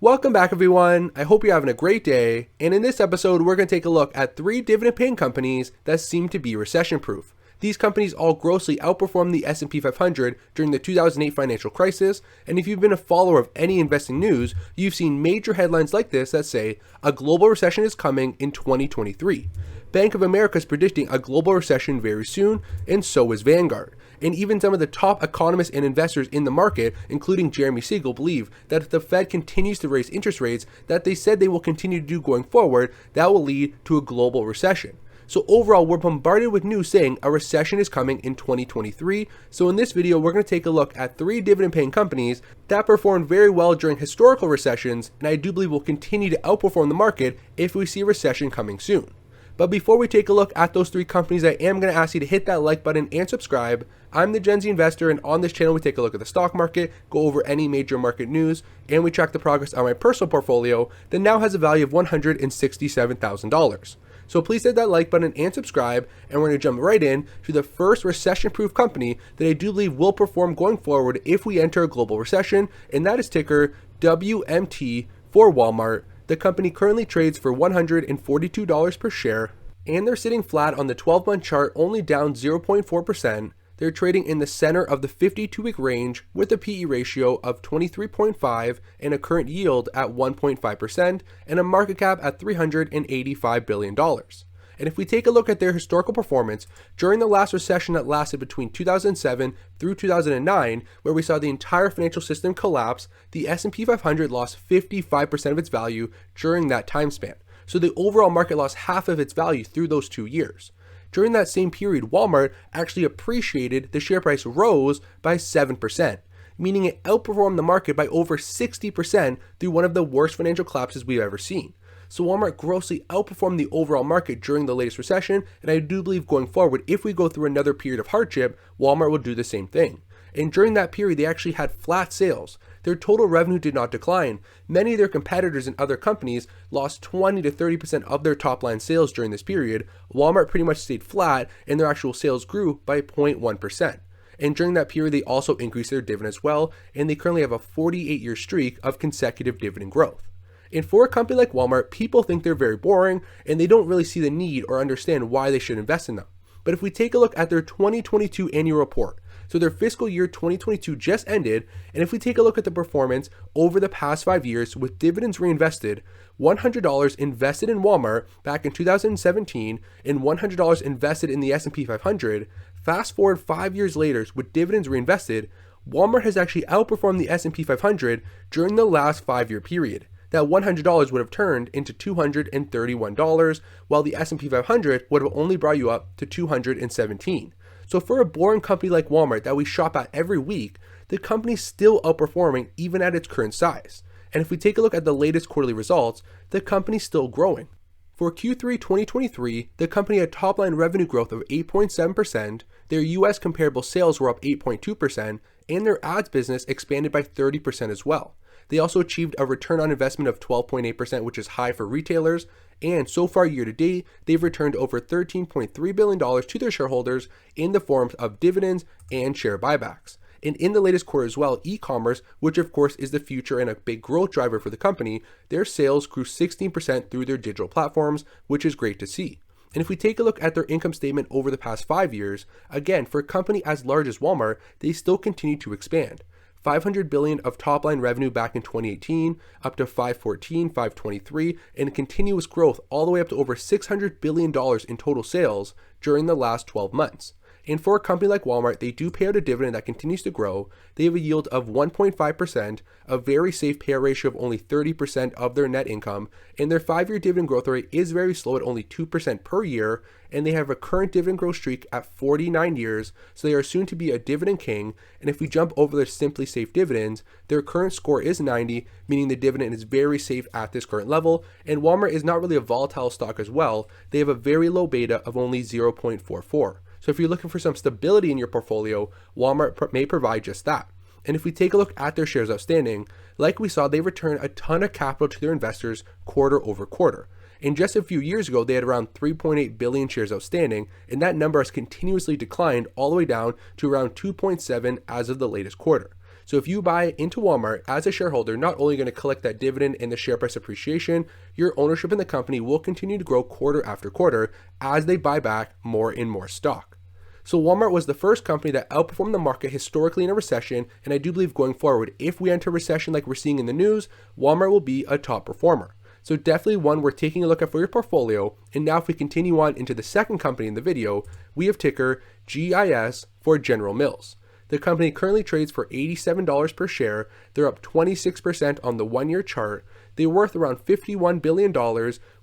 Welcome back, everyone. I hope you're having a great day. And in this episode, we're going to take a look at 3 dividend-paying companies that seem to be recession-proof. These companies all grossly outperformed the S&P 500 during the 2008 financial crisis, and if you've been a follower of any investing news, you've seen major headlines like this that say, a global recession is coming in 2023. Bank of America is predicting a global recession very soon, and so is Vanguard. And even some of the top economists and investors in the market, including Jeremy Siegel, believe that if the Fed continues to raise interest rates that they said they will continue to do going forward, that will lead to a global recession. So overall, we're bombarded with news saying a recession is coming in 2023. So in this video, we're going to take a look at 3 dividend-paying companies that performed very well during historical recessions, and I do believe will continue to outperform the market if we see a recession coming soon. But before we take a look at those 3 companies, I am going to ask you to hit that like button and subscribe. I'm the Gen Z Investor, and on this channel we take a look at the stock market, go over any major market news, and we track the progress on my personal portfolio that now has a value of $167,000. So please hit that like button and subscribe, and we're going to jump right in to the first recession-proof company that I do believe will perform going forward if we enter a global recession, and that is ticker WMT for Walmart. The company currently trades for $142 per share, and they're sitting flat on the 12-month chart, only down 0.4%. They're trading in the center of the 52-week range with a PE ratio of 23.5 and a current yield at 1.5% and a market cap at $385 billion. And if we take a look at their historical performance, during the last recession that lasted between 2007 through 2009, where we saw the entire financial system collapse, the S&P 500 lost 55% of its value during that time span. So the overall market lost half of its value through those 2 years. During that same period, Walmart actually appreciated, the share price rose by 7%, meaning it outperformed the market by over 60% through one of the worst financial collapses we've ever seen. So Walmart grossly outperformed the overall market during the latest recession, and I do believe going forward, if we go through another period of hardship, Walmart will do the same thing. And during that period, they actually had flat sales. Their total revenue did not decline. Many of their competitors and other companies lost 20 to 30% of their top line sales during this period. Walmart pretty much stayed flat, and their actual sales grew by 0.1%. And during that period, they also increased their dividend as well, and they currently have a 48-year streak of consecutive dividend growth. And for a company like Walmart, people think they're very boring, and they don't really see the need or understand why they should invest in them. But if we take a look at their 2022 annual report, so their fiscal year 2022 just ended, and if we take a look at the performance over the past 5 years with dividends reinvested, $100 invested in Walmart back in 2017 and $100 invested in the S&P 500, fast forward 5 years later with dividends reinvested, Walmart has actually outperformed the S&P 500 during the last 5-year period. That $100 would have turned into $231, while the S&P 500 would have only brought you up to $217. So for a boring company like Walmart that we shop at every week, the company's still outperforming even at its current size. And if we take a look at the latest quarterly results, the company's still growing. For Q3 2023, the company had top-line revenue growth of 8.7%, their US comparable sales were up 8.2%, and their ads business expanded by 30% as well. They also achieved a return on investment of 12.8%, which is high for retailers, and so far year to date, they've returned over $13.3 billion to their shareholders in the forms of dividends and share buybacks. And in the latest quarter as well, e-commerce, which of course is the future and a big growth driver for the company, their sales grew 16% through their digital platforms, which is great to see. And if we take a look at their income statement over the past 5 years, again, for a company as large as Walmart, they still continue to expand. $500 billion of top-line revenue back in 2018, up to $514, $523, and continuous growth all the way up to over $600 billion in total sales during the last 12 months. And for a company like Walmart, they do pay out a dividend that continues to grow. They have a yield of 1.5%, a very safe payout ratio of only 30% of their net income, and their 5-year dividend growth rate is very slow at only 2% per year, and they have a current dividend growth streak at 49 years, so they are soon to be a dividend king. And if we jump over their Simply Safe dividends, their current score is 90, meaning the dividend is very safe at this current level, and Walmart is not really a volatile stock as well. They have a very low beta of only 0.44. So if you're looking for some stability in your portfolio, Walmart may provide just that. And if we take a look at their shares outstanding, like we saw, they return a ton of capital to their investors quarter over quarter. And just a few years ago, they had around 3.8 billion shares outstanding, and that number has continuously declined all the way down to around 2.7 as of the latest quarter. So if you buy into Walmart as a shareholder, not only going to collect that dividend and the share price appreciation, your ownership in the company will continue to grow quarter after quarter as they buy back more and more stock. So Walmart was the first company that outperformed the market historically in a recession, and I do believe going forward, if we enter a recession like we're seeing in the news, Walmart will be a top performer. So definitely one worth taking a look at for your portfolio. And now if we continue on into the second company in the video, we have ticker GIS for General Mills. The company currently trades for $87 per share. They're up 26% on the 1-year chart. They're worth around $51 billion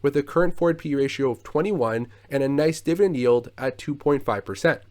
with a current forward P/E ratio of 21 and a nice dividend yield at 2.5%.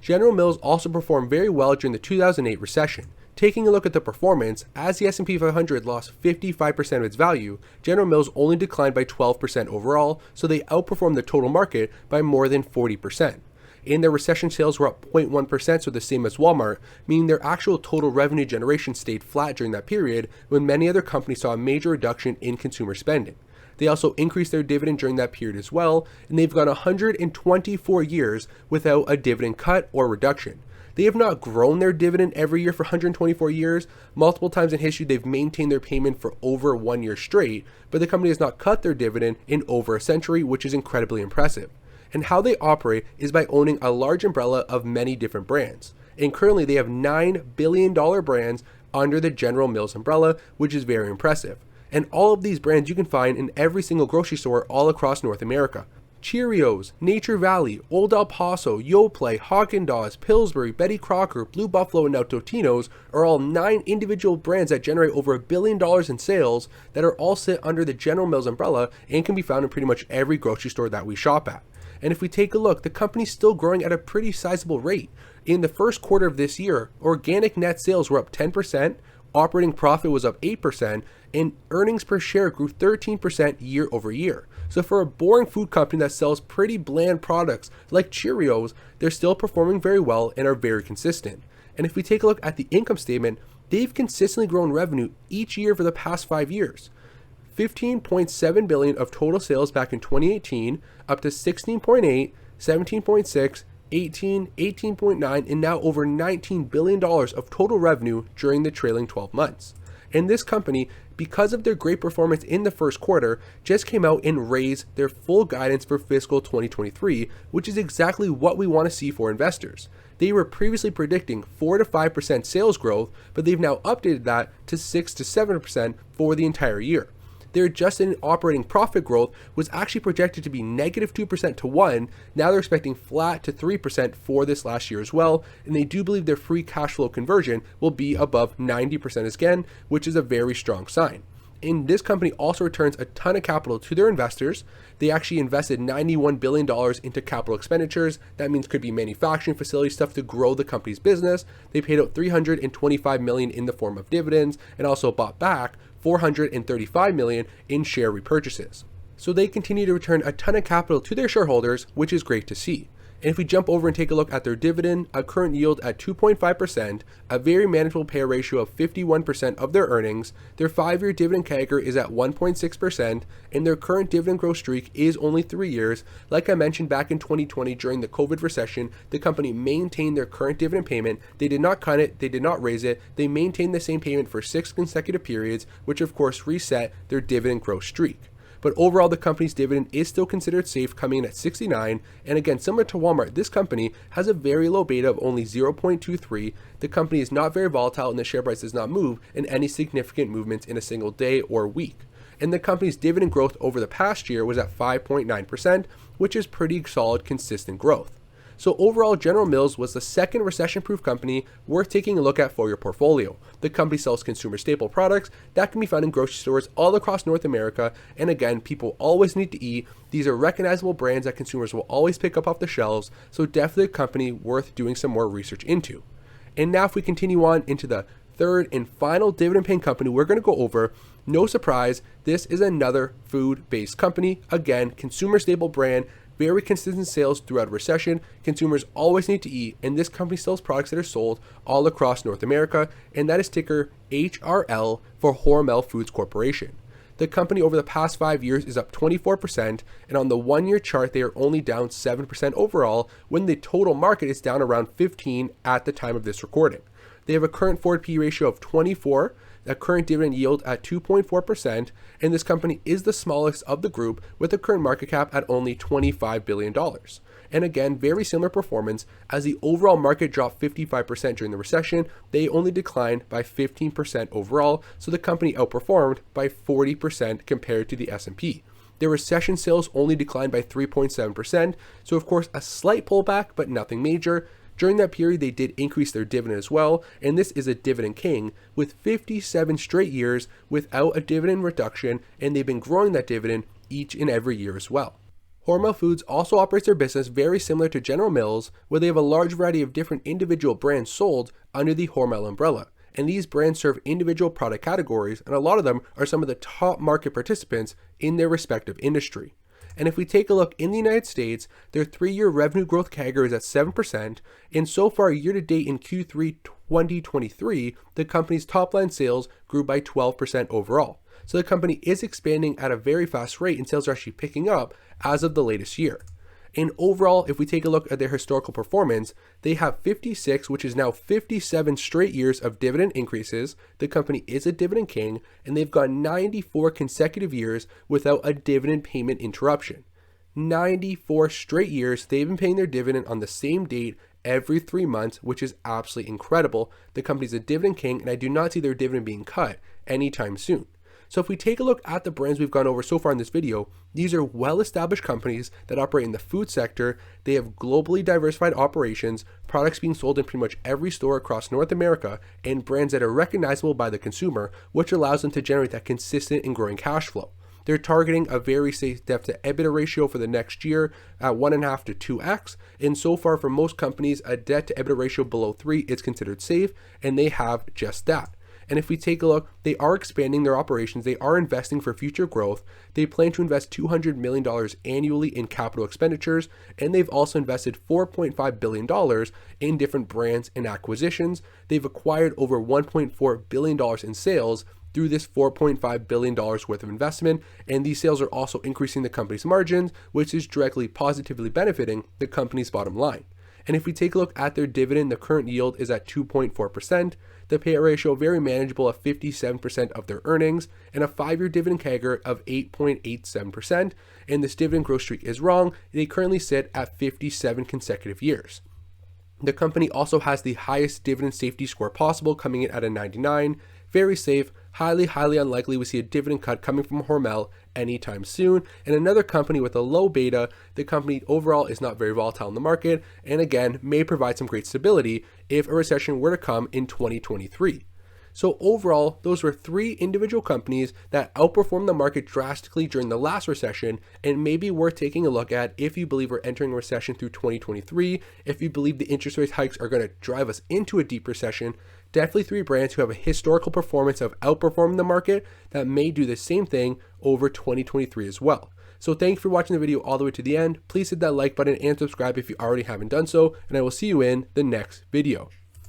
General Mills also performed very well during the 2008 recession. Taking a look at the performance, as the S&P 500 lost 55% of its value, General Mills only declined by 12% overall, so they outperformed the total market by more than 40%. In their recession, sales were up 0.1%, so the same as Walmart, meaning their actual total revenue generation stayed flat during that period when many other companies saw a major reduction in consumer spending. They also increased their dividend during that period as well, and they've gone 124 years without a dividend cut or reduction. They have not grown their dividend every year for 124 years. Multiple times in history, they've maintained their payment for over 1 year straight, but the company has not cut their dividend in over a century, which is incredibly impressive. And how they operate is by owning a large umbrella of many different brands. And currently they have $9 billion brands under the General Mills umbrella, which is very impressive. And all of these brands you can find in every single grocery store all across North America. Cheerios, Nature Valley, Old El Paso, Yoplait, Haagen-Dazs, Pillsbury, Betty Crocker, Blue Buffalo, and now Totino's are all 9 individual brands that generate over $1 billion in sales that are all sit under the General Mills umbrella and can be found in pretty much every grocery store that we shop at. And if we take a look, the company's still growing at a pretty sizable rate. In the first quarter of this year, organic net sales were up 10%, operating profit was up 8%, and earnings per share grew 13% year over year. So for a boring food company that sells pretty bland products like Cheerios, they're still performing very well and are very consistent. And if we take a look at the income statement, they've consistently grown revenue each year for the past 5 years. $15.7 billion of total sales back in 2018, up to $16.8, $17.6, $18, $18.9, and now over $19 billion of total revenue during the trailing 12 months. And this company, because of their great performance in the first quarter, just came out and raised their full guidance for fiscal 2023, which is exactly what we want to see for investors. They were previously predicting 4 to 5% sales growth, but they've now updated that to 6 to 7% for the entire year. Their adjusted operating profit growth was actually projected to be negative 2% to 1. Now they're expecting flat to 3% for this last year as well. And they do believe their free cash flow conversion will be above 90% again, which is a very strong sign. And this company also returns a ton of capital to their investors. They actually invested $91 billion into capital expenditures. That means could be manufacturing facility stuff to grow the company's business. They paid out $325 million in the form of dividends and also bought back $435 million in share repurchases. So they continue to return a ton of capital to their shareholders, which is great to see. And if we jump over and take a look at their dividend, a current yield at 2.5%, a very manageable payout ratio of 51% of their earnings, their 5-year dividend CAGR is at 1.6%, and their current dividend growth streak is only 3 years. Like I mentioned back in 2020 during the COVID recession, the company maintained their current dividend payment. They did not cut it, they did not raise it, they maintained the same payment for 6 consecutive periods, which of course reset their dividend growth streak. But overall, the company's dividend is still considered safe, coming in at 69. And again, similar to Walmart, this company has a very low beta of only 0.23. The company is not very volatile and the share price does not move in any significant movements in a single day or week. And the company's dividend growth over the past year was at 5.9%, which is pretty solid, consistent growth. So overall, General Mills was the second recession-proof company worth taking a look at for your portfolio. The company sells consumer staple products that can be found in grocery stores all across North America. And again, people always need to eat. These are recognizable brands that consumers will always pick up off the shelves. So definitely a company worth doing some more research into. And now if we continue on into the third and final dividend-paying company we're going to go over, no surprise, this is another food-based company. Again, consumer staple brand, very consistent sales throughout a recession. Consumers always need to eat, and this company sells products that are sold all across North America, and that is ticker HRL for Hormel Foods Corporation. The company over the past 5 years is up 24%, and on the 1-year chart, they are only down 7% overall, when the total market is down around 15% at the time of this recording. They have a current forward P ratio of 24, a current dividend yield at 2.4%, and this company is the smallest of the group with a current market cap at only $25 billion. And again, very similar performance. As the overall market dropped 55% during the recession, they only declined by 15% overall, so the company outperformed by 40% compared to the S&P. Their recession sales only declined by 3.7%, so of course a slight pullback, but nothing major. During that period, they did increase their dividend as well, and this is a dividend king with 57 straight years without a dividend reduction, and they've been growing that dividend each and every year as well. Hormel Foods also operates their business very similar to General Mills, where they have a large variety of different individual brands sold under the Hormel umbrella. And these brands serve individual product categories, and a lot of them are some of the top market participants in their respective industry. And if we take a look in the United States, their 3-year revenue growth CAGR is at 7%, and so far year to date in Q3 2023, the company's top line sales grew by 12% overall. So the company is expanding at a very fast rate, and sales are actually picking up as of the latest year. And overall, if we take a look at their historical performance, they have 56, which is now 57 straight years of dividend increases. The company is a dividend king, and they've got 94 consecutive years without a dividend payment interruption. 94 straight years they've been paying their dividend on the same date every 3 months, which is absolutely incredible. The company's a dividend king, and I do not see their dividend being cut anytime soon. So if we take a look at the brands we've gone over so far in this video, these are well-established companies that operate in the food sector. They have globally diversified operations, products being sold in pretty much every store across North America, and brands that are recognizable by the consumer, which allows them to generate that consistent and growing cash flow. They're targeting a very safe debt to EBITDA ratio for the next year at 1.5 to 2x. And so far for most companies, a debt to EBITDA ratio below 3 is considered safe, and they have just that. And if we take a look, they are expanding their operations. They are investing for future growth. They plan to invest $200 million annually in capital expenditures, and they've also invested $4.5 billion in different brands and acquisitions. They've acquired over $1.4 billion in sales through this $4.5 billion worth of investment, and these sales are also increasing the company's margins, which is directly positively benefiting the company's bottom line. And if we take a look at their dividend, the current yield is at 2.4%. The payout ratio very manageable at 57% of their earnings, and a 5-year dividend CAGR of 8.87%. And this dividend growth streak is wrong. They currently sit at 57 consecutive years. The company also has the highest dividend safety score possible, coming in at a 99. Very safe, highly unlikely we see a dividend cut coming from Hormel anytime soon. And another company with a low beta, the company overall is not very volatile in the market, and again, may provide some great stability if a recession were to come in 2023. So overall, those were 3 individual companies that outperformed the market drastically during the last recession, and may be worth taking a look at if you believe we're entering a recession through 2023, if you believe the interest rate hikes are going to drive us into a deep recession. Definitely 3 brands who have a historical performance of outperforming the market that may do the same thing over 2023 as well. So thank you for watching the video all the way to the end. Please hit that like button and subscribe if you already haven't done so, and I will see you in the next video.